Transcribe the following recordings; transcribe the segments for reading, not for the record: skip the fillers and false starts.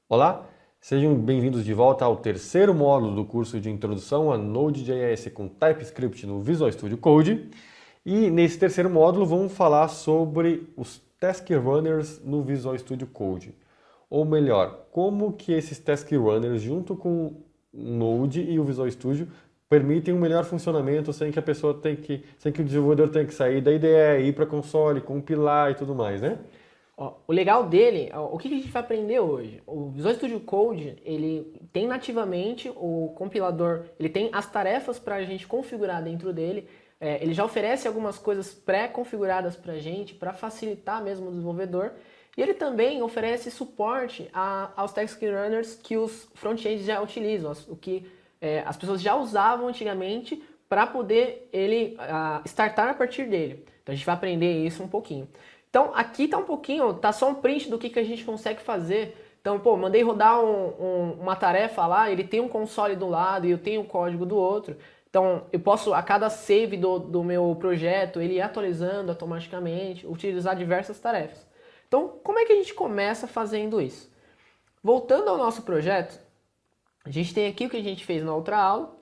Olá, sejam bem-vindos de volta ao terceiro módulo do curso de Introdução a Node.js com TypeScript no Visual Studio Code. E nesse terceiro módulo vamos falar sobre os Task Runners no Visual Studio Code. Ou melhor, como que esses Task Runners junto com o Node e o Visual Studio permitem um melhor funcionamento sem que a pessoa sem que o desenvolvedor tenha que sair da IDE, ir para console, compilar e tudo mais, né? Ó, o legal dele, ó, o que a gente vai aprender hoje? O Visual Studio Code, ele tem nativamente o compilador, ele tem as tarefas para a gente configurar dentro dele. Ele já oferece algumas coisas pré-configuradas para a gente, para facilitar mesmo o desenvolvedor. E ele também oferece suporte aos task runners que os front-ends já utilizam, o que as pessoas já usavam antigamente para poder ele startar a partir dele. Então a gente vai aprender isso um pouquinho. Então aqui tá um pouquinho, tá só um print do que a gente consegue fazer. Então, pô, mandei rodar uma tarefa lá, ele tem um console do lado e eu tenho o código do outro. Então, eu posso, a cada save do meu projeto, ele ir atualizando automaticamente, utilizar diversas tarefas. Então, como é que a gente começa fazendo isso? Voltando ao nosso projeto, a gente tem aqui o que a gente fez na outra aula,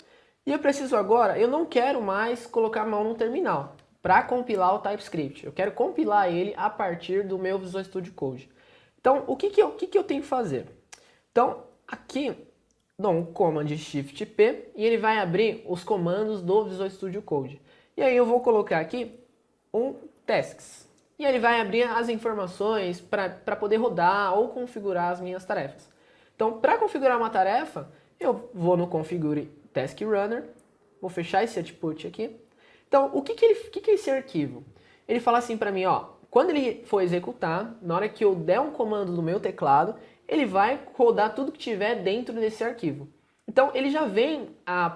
e eu preciso agora, eu não quero mais colocar a mão no terminal para compilar o TypeScript. Eu quero compilar ele a partir do meu Visual Studio Code. Então, o que eu tenho que fazer? Então, aqui, dou um Command Shift P e ele vai abrir os comandos do Visual Studio Code. E aí eu vou colocar aqui um Tasks. E ele vai abrir as informações para poder rodar ou configurar as minhas tarefas. Então, para configurar uma tarefa, eu vou no Configure Task Runner, vou fechar esse output aqui. Então, o que é esse arquivo? Ele fala assim para mim, ó, quando ele for executar, na hora que eu der um comando no meu teclado, ele vai rodar tudo que tiver dentro desse arquivo. Então, ele já vem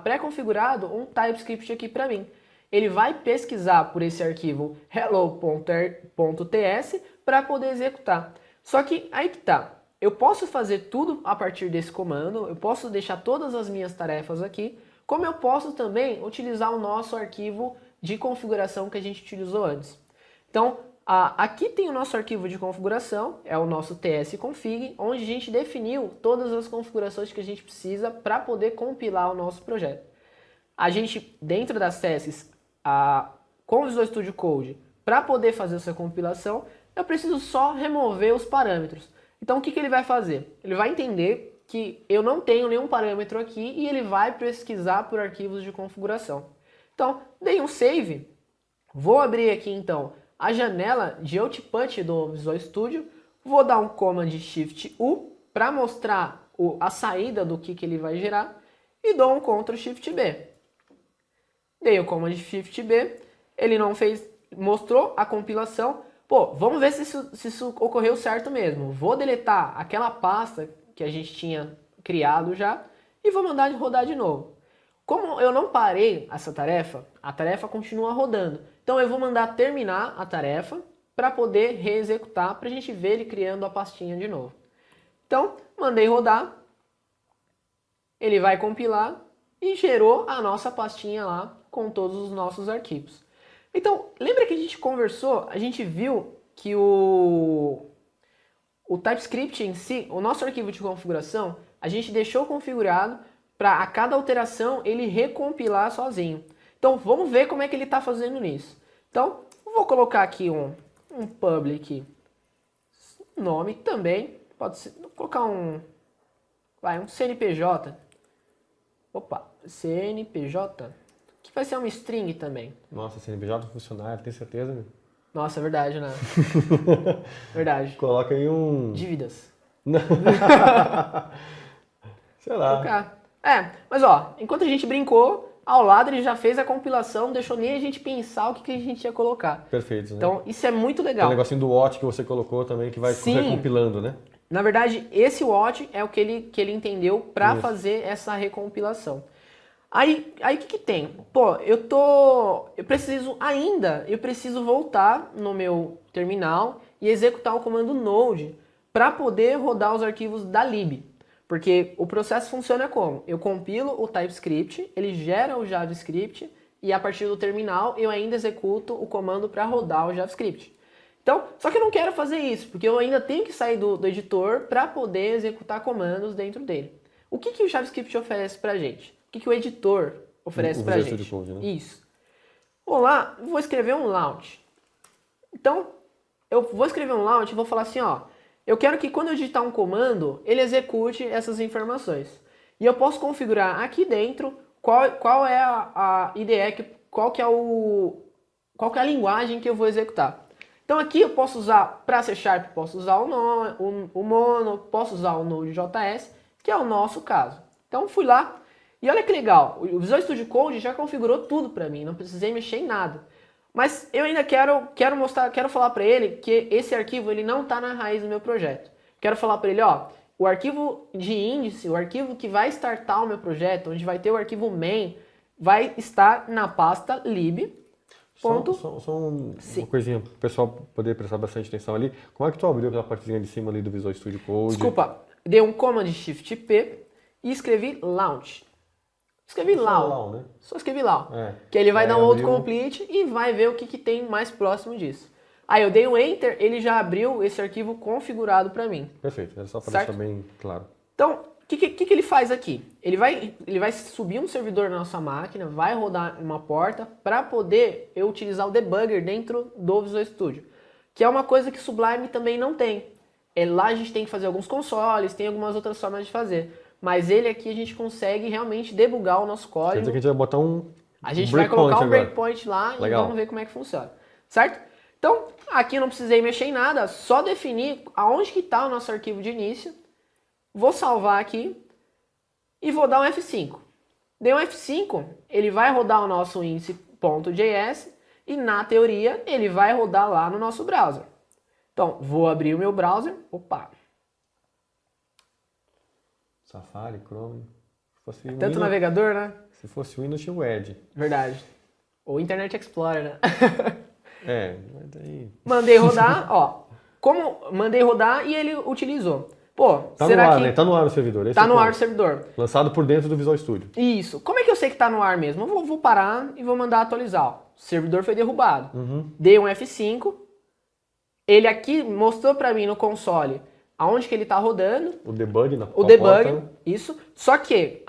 pré-configurado um TypeScript aqui para mim. Ele vai pesquisar por esse arquivo hello.ts para poder executar. Só que aí que tá. Eu posso fazer tudo a partir desse comando, eu posso deixar todas as minhas tarefas aqui, como eu posso também utilizar o nosso arquivo de configuração que a gente utilizou antes. Então, aqui tem o nosso arquivo de configuração, é o nosso tsconfig, onde a gente definiu todas as configurações que a gente precisa para poder compilar o nosso projeto. A gente, dentro das tasks, com o Visual Studio Code, para poder fazer essa compilação, eu preciso só remover os parâmetros. Então, o que ele vai fazer? Ele vai entender que eu não tenho nenhum parâmetro aqui e ele vai pesquisar por arquivos de configuração. Então, dei um save, vou abrir aqui então a janela de Output do Visual Studio, vou dar um Command Shift U para mostrar a saída do que ele vai gerar e dou um Ctrl Shift B. Dei o Command Shift B, ele não fez, mostrou a compilação. Pô, vamos ver se isso ocorreu certo mesmo. Vou deletar aquela pasta que a gente tinha criado já e vou mandar rodar de novo. Como eu não parei essa tarefa, a tarefa continua rodando. Então eu vou mandar terminar a tarefa para poder reexecutar, para a gente ver ele criando a pastinha de novo. Então, mandei rodar, ele vai compilar e gerou a nossa pastinha lá com todos os nossos arquivos. Então, lembra que a gente conversou, a gente viu que o TypeScript em si, o nosso arquivo de configuração, a gente deixou configurado para a cada alteração ele recompilar sozinho. Então, vamos ver como é que ele está fazendo nisso. Então, vou colocar aqui um public nome também, pode ser, vou colocar um CNPJ. Opa, CNPJ, que vai ser uma string também. Nossa, CNPJ funcionário, tem certeza, meu? Nossa, é verdade, né? Verdade. Coloca aí um... Dívidas. Sei lá. Colocar. Mas ó, enquanto a gente brincou, ao lado ele já fez a compilação, não deixou nem a gente pensar o que a gente ia colocar. Perfeito, né? Então, isso é muito Tem legal. o negocinho do watch que você colocou também, que vai recompilando, né? Na verdade, esse watch é o que ele entendeu para fazer essa recompilação. Aí o que tem? Pô, eu preciso voltar no meu terminal e executar o comando node para poder rodar os arquivos da lib. Porque o processo funciona como? Eu compilo o TypeScript, ele gera o JavaScript e a partir do terminal eu ainda executo o comando para rodar o JavaScript. Então, só que eu não quero fazer isso, porque eu ainda tenho que sair do editor para poder executar comandos dentro dele. O que o JavaScript oferece para a gente? O que o editor oferece para a gente? Visual Studio Code, né? Isso. Olá, vou escrever um launch. Então, eu vou escrever um launch e vou falar assim, ó, eu quero que quando eu digitar um comando, ele execute essas informações. E eu posso configurar aqui dentro qual é a IDE, qual que é a linguagem que eu vou executar. Então aqui eu posso usar para C#, posso usar o Mono, posso usar o Node.js, que é o nosso caso. Então fui lá e olha que legal, o Visual Studio Code já configurou tudo para mim, não precisei mexer em nada. Mas eu ainda quero falar para ele que esse arquivo ele não está na raiz do meu projeto. Quero falar para ele, ó, o arquivo de índice, o arquivo que vai startar o meu projeto, onde vai ter o arquivo main, vai estar na pasta lib. Ponto. Só uma coisinha para o pessoal poder prestar bastante atenção ali. Como é que tu abriu aquela partezinha de cima ali do Visual Studio Code? Desculpa, dei um Command Shift P e escrevi launch. Escrevi lá, né? Só escrevi lá. Que ele vai dar um autocomplete e vai ver o que tem mais próximo disso. Aí eu dei um Enter, ele já abriu esse arquivo configurado para mim. Perfeito, era só para deixar bem claro. Então, o que ele faz aqui? Ele vai subir um servidor na nossa máquina, vai rodar uma porta para poder eu utilizar o debugger dentro do Visual Studio. Que é uma coisa que Sublime também não tem. Lá a gente tem que fazer alguns consoles, tem algumas outras formas de fazer. Mas ele aqui a gente consegue realmente debugar o nosso código. Quer dizer que a gente vai botar A gente vai colocar um breakpoint lá e vamos ver como é que funciona. Certo? Então, aqui eu não precisei mexer em nada, só definir aonde que está o nosso arquivo de início. Vou salvar aqui e vou dar um F5. Dei um F5, ele vai rodar o nosso índice.js e na teoria ele vai rodar lá no nosso browser. Então, vou abrir o meu browser. Opa! Safari, Chrome. Tanto navegador, né? Se fosse o Windows, tinha o Edge. Verdade. Ou Internet Explorer, né? Mas daí... Mandei rodar, ó. Como mandei rodar e ele utilizou. Pô, tá será no ar, que... né? Tá no ar o servidor. Tá no ar o servidor. Lançado por dentro do Visual Studio. Isso. Como é que eu sei que tá no ar mesmo? Eu vou parar e vou mandar atualizar. Ó. O servidor foi derrubado. Dei um F5. Ele aqui mostrou pra mim no console aonde que ele tá rodando. O debug na O debug, isso. Só que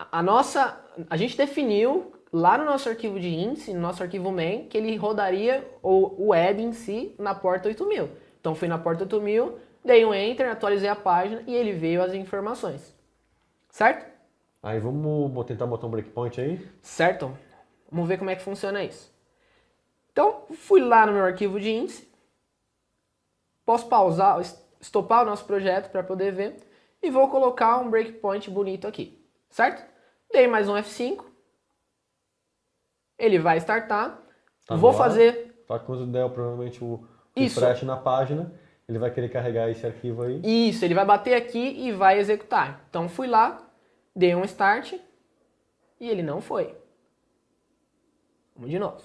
a gente definiu lá no nosso arquivo de índice, no nosso arquivo main, que ele rodaria o web em si na porta 8000. Então fui na porta 8000, dei um enter, atualizei a página e ele veio as informações. Certo? Aí vamos tentar botar um breakpoint aí? Certo. Vamos ver como é que funciona isso. Então, fui lá no meu arquivo de índice. Posso pausar, estopar o nosso projeto para poder ver. E vou colocar um breakpoint bonito aqui. Certo? Dei mais um F5. Ele vai startar. Vou fazer... Quando der provavelmente o refresh na página, ele vai querer carregar esse arquivo aí. Isso, ele vai bater aqui e vai executar. Então fui lá, dei um start e ele não foi. Vamos de novo.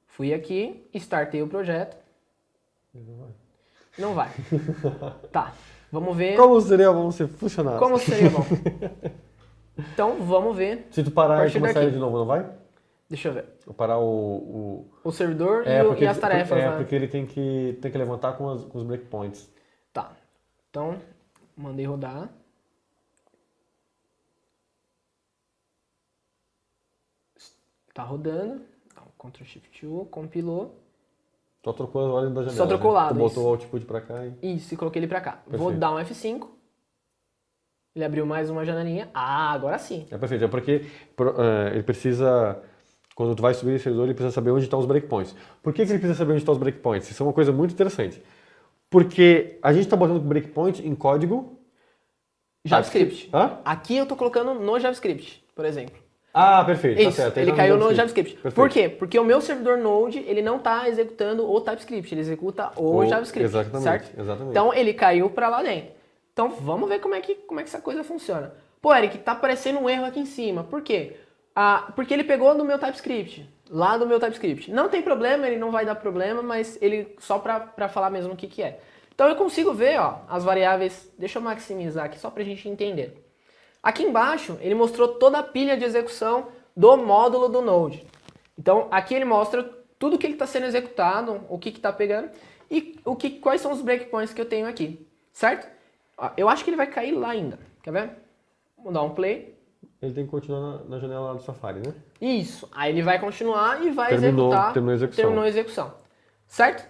Fui aqui, startei o projeto. Não vai. Tá, vamos ver. Como seria bom se funcionasse? Como seria bom. Então vamos ver. Se tu parar e começar ele de novo, não vai? Deixa eu ver. Vou parar o servidor e as tarefas. Porque ele tem que levantar com os breakpoints. Tá. Então, mandei rodar. Tá rodando. Ctrl Shift U, compilou. Só trocou a ordem da janela. Só trocou o lado. Tu botou o output pra cá e... Isso, e coloquei ele pra cá. Perfeito. Vou dar um F5. Ele abriu mais uma janelinha. Ah, agora sim. É perfeito. É porque ele precisa... Quando tu vai subir esse servidor, ele precisa saber onde estão os breakpoints. Por que ele precisa saber onde estão os breakpoints? Isso é uma coisa muito interessante. Porque a gente está botando breakpoint em código... JavaScript. Hã? Aqui eu estou colocando no JavaScript, por exemplo. Ah, perfeito. Isso, tá certo. ele caiu no JavaScript. Perfeito. Por quê? Porque o meu servidor Node, ele não está executando o TypeScript, ele executa o JavaScript. Exatamente, certo? exatamente. Então ele caiu para lá dentro. Então vamos ver como é que essa coisa funciona. Pô, Eric, tá aparecendo um erro aqui em cima. Por quê? Porque ele pegou do meu TypeScript, lá do meu TypeScript. Não tem problema, ele não vai dar problema, mas ele só para falar mesmo o que é. Então eu consigo ver, ó, as variáveis. Deixa eu maximizar aqui só para a gente entender. Aqui embaixo ele mostrou toda a pilha de execução do módulo do Node. Então aqui ele mostra tudo que ele está sendo executado, o que está pegando e quais são os breakpoints que eu tenho aqui, certo? Eu acho que ele vai cair lá ainda, quer ver? Vou dar um play. Ele tem que continuar na janela lá do Safari, né? Isso, aí ele vai continuar e vai executar. Terminou a execução. Certo?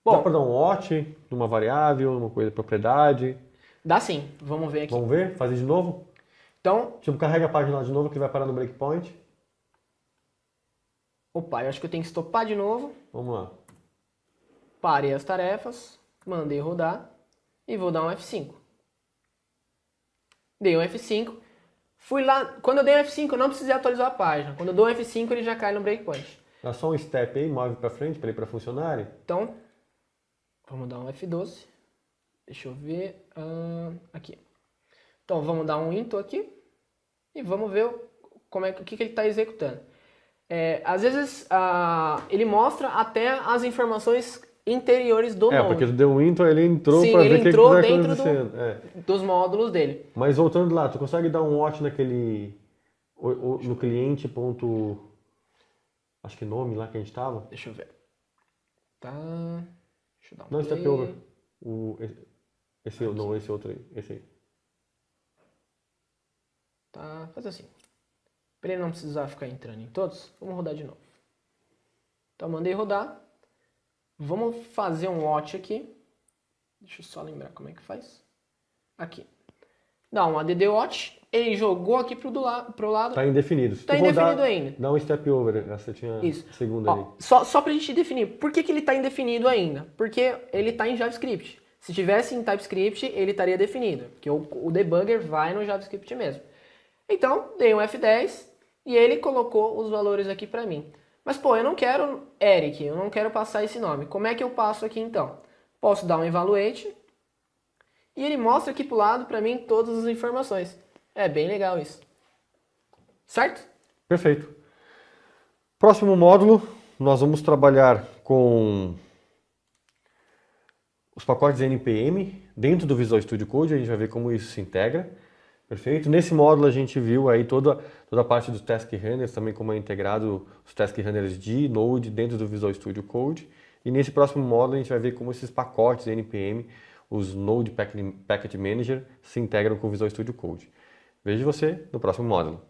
Bom, dá para dar um watch numa variável, numa coisa de propriedade? Dá sim, vamos ver aqui. Vamos ver? Fazer de novo? Então, tipo, carrega a página lá de novo que vai parar no breakpoint. Opa, eu acho que eu tenho que estopar de novo. Vamos lá. Parei as tarefas, mandei rodar e vou dar um F5. Dei um F5. Fui lá, quando eu dei um F5 eu não precisei atualizar a página. Quando eu dou um F5 ele já cai no breakpoint. Dá só um step aí, move para frente para ele para funcionar. Então, vamos dar um F12. Deixa eu ver. Aqui. Então, vamos dar um into aqui. E vamos ver o que ele está executando. Às vezes, ele mostra até as informações interiores do Node. Porque tu deu um into, ele entrou para ver o que está acontecendo. Dos módulos dele. Mas voltando lá, tu consegue dar um watch naquele... no cliente ponto... Acho que nome lá que a gente estava? Deixa eu ver. Tá... Deixa eu dar um Não, play. step over. Esse outro aí. Esse aí. Tá, faz assim. Para ele não precisar ficar entrando em todos, vamos rodar de novo. Então, mandei rodar. Vamos fazer um watch aqui. Deixa eu só lembrar como é que faz. Aqui. Dá um add watch. Ele jogou aqui pro lado. Tá indefinido. Tá indefinido ainda. Dá um step over. Você tinha segunda ali. Só pra gente definir. Por que ele tá indefinido ainda? Porque ele tá em JavaScript. Se tivesse em TypeScript, ele estaria definido. Porque o debugger vai no JavaScript mesmo. Então, dei um F10 e ele colocou os valores aqui para mim. Mas, pô, eu não quero Eric, eu não quero passar esse nome. Como é que eu passo aqui, então? Posso dar um evaluate e ele mostra aqui pro lado para mim todas as informações. É bem legal isso. Certo? Perfeito. Próximo módulo, nós vamos trabalhar com os pacotes NPM dentro do Visual Studio Code. A gente vai ver como isso se integra. Perfeito? Nesse módulo a gente viu aí toda a parte dos Task Runners, também como é integrado os Task Runners de Node dentro do Visual Studio Code. E nesse próximo módulo a gente vai ver como esses pacotes NPM, os Node Package Manager, se integram com o Visual Studio Code. Vejo você no próximo módulo.